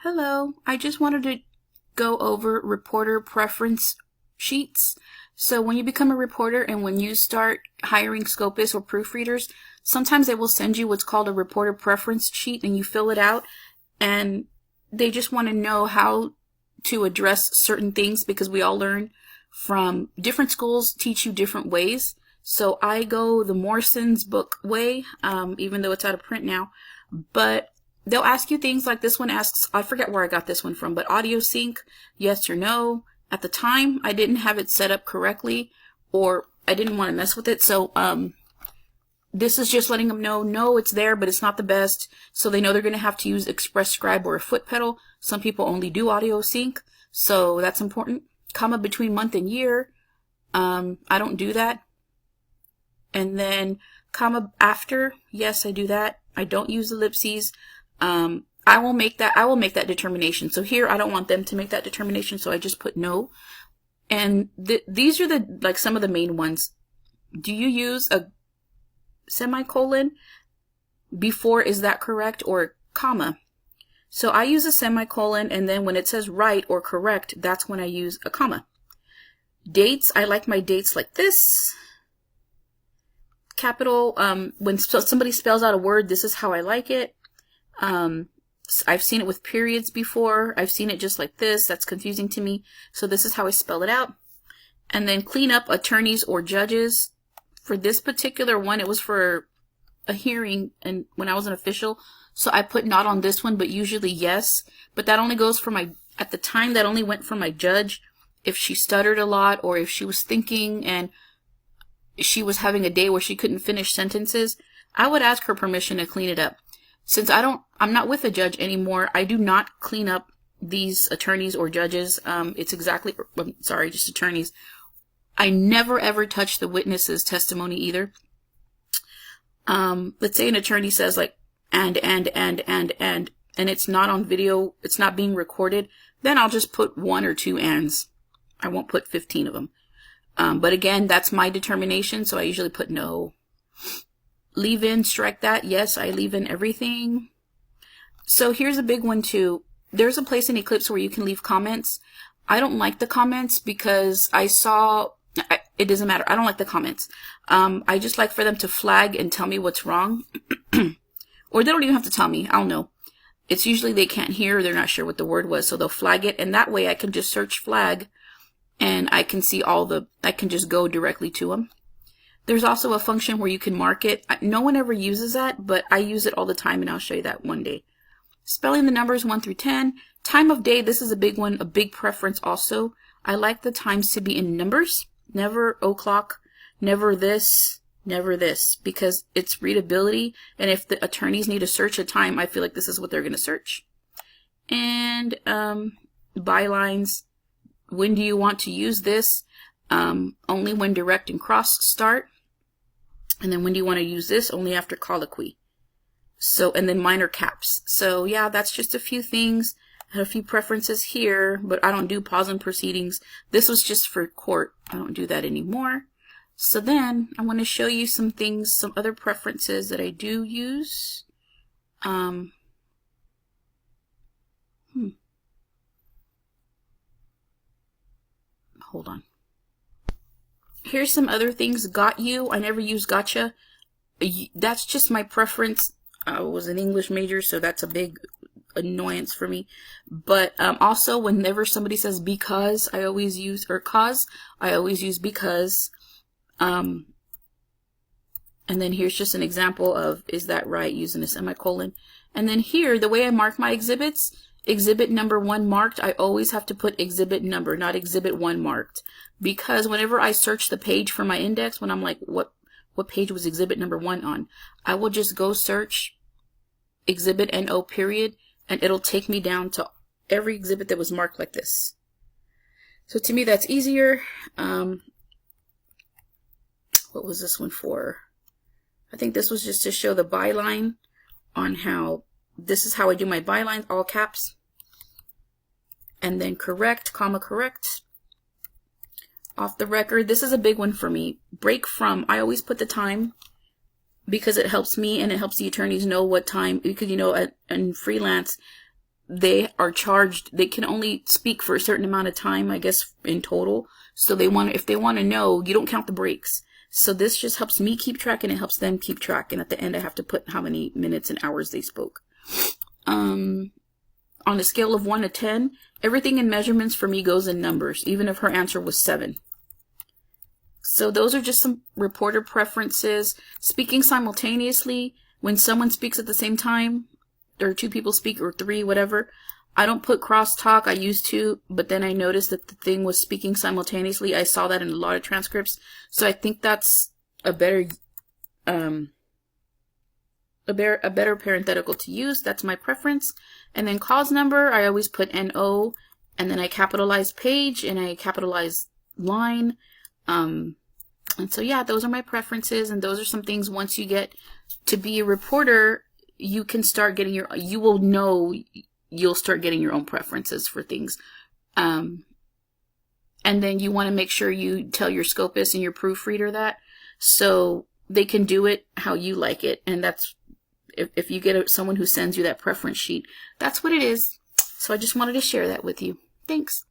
Hello, I just wanted to go over reporter preference sheets. So when you become a reporter and when you start hiring scopists or proofreaders, sometimes they will send you what's called a reporter preference sheet and you fill it out and they just want to know how to address certain things because we all learn from different schools teach you different ways. So I go the Morrison's book way, even though it's out of print now, but they'll ask you things like this one asks, I forget where I got this one from, but audio sync, yes or no. At the time, I didn't have it set up correctly or I didn't want to mess with it. So this is just letting them know, no, it's there, but it's not the best. So they know they're going to have to use Express Scribe or a foot pedal. Some people only do audio sync, so that's important. Comma between month and year, I don't do that. And then comma after, yes, I do that. I don't use ellipses. I will make that determination. So here I don't want them to make that determination, so I just put no. And these are some of the main ones. Do you use a semicolon before, is that correct, or comma? So I use a semicolon, and then when it says right or correct, that's when I use a comma. Dates, I like my dates like this. Capital, when somebody spells out a word, this is how I like it. I've seen it with periods before. I've seen it just like this. That's confusing to me. So this is how I spell it out. And then clean up attorneys or judges. For this particular one, it was for a hearing and when I was an official. So I put not on this one, but usually yes. But that only goes for at the time, that only went for my judge. If she stuttered a lot or if she was thinking and she was having a day where she couldn't finish sentences, I would ask her permission to clean it up. Since I'm not with a judge anymore, I do not clean up these attorneys or judges. Just attorneys. I never ever touch the witness's testimony either. Let's say an attorney says like, and it's not on video, it's not being recorded, then I'll just put 1 or 2 ands. I won't put 15 of them. But again, that's my determination, so I usually put no. Leave in, strike that. Yes, I leave in everything. So here's a big one too. There's a place in Eclipse where you can leave comments. I don't like the comments because it doesn't matter. I don't like the comments. I just like for them to flag and tell me what's wrong. Or they don't even have to tell me. I don't know. It's usually they can't hear or they're not sure what the word was, so they'll flag it. And that way I can just search flag and I can see I can just go directly to them. There's also a function where you can mark it. No one ever uses that, but I use it all the time and I'll show you that one day. Spelling the numbers 1 through 10. Time of day, this is a big one, a big preference also. I like the times to be in numbers. Never o'clock, never this, because it's readability. And if the attorneys need to search a time, I feel like this is what they're going to search. And bylines. When do you want to use this? Only when direct and cross start. And then when do you want to use this? Only after colloquy. So, and then minor caps. So yeah, that's just a few things. I have a few preferences here, but I don't do pause in proceedings. This was just for court. I don't do that anymore. So then I want to show you some things, some other preferences that I do use. Hold on. Here's some other things. Got you. I never use gotcha. That's just my preference. I was an English major, so that's a big annoyance for me. But also, whenever somebody says because, I always use, or cause, I always use because. And then here's just an example of, is that right, using a semicolon. And then here, the way I mark my exhibits, exhibit number 1 marked, I always have to put exhibit number, not exhibit 1 marked. Because whenever I search the page for my index, when I'm like, what page was exhibit number 1 on? I will just go search exhibit NO period, and it'll take me down to every exhibit that was marked like this. So to me, that's easier. What was this one for? I think this was just to show the byline on how, this is how I do my bylines, all caps. And then correct, comma correct. Off the record, this is a big one for me. Break from, I always put the time because it helps me and it helps the attorneys know what time, because in freelance, they are charged, they can only speak for a certain amount of time, I guess, in total. So if they want to know, you don't count the breaks. So this just helps me keep track, and it helps them keep track. And at the end, I have to put how many minutes and hours they spoke. On a scale of 1 to 10, everything in measurements for me goes in numbers, even if her answer was 7. So those are just some reporter preferences. Speaking simultaneously, when someone speaks at the same time, or 2 people speak, or 3, whatever, I don't put crosstalk. I used to, but then I noticed that the thing was speaking simultaneously. I saw that in a lot of transcripts. So I think that's a better parenthetical to use. That's my preference. And then cause number, I always put NO, and then I capitalize page and I capitalize line. And so yeah, those are my preferences, and those are some things once you get to be a reporter, you can start getting you'll start getting your own preferences for things. And then you want to make sure you tell your scopist and your proofreader that, so they can do it how you like it. And that's, if you get someone who sends you that preference sheet, that's what it is. So I just wanted to share that with you. Thanks.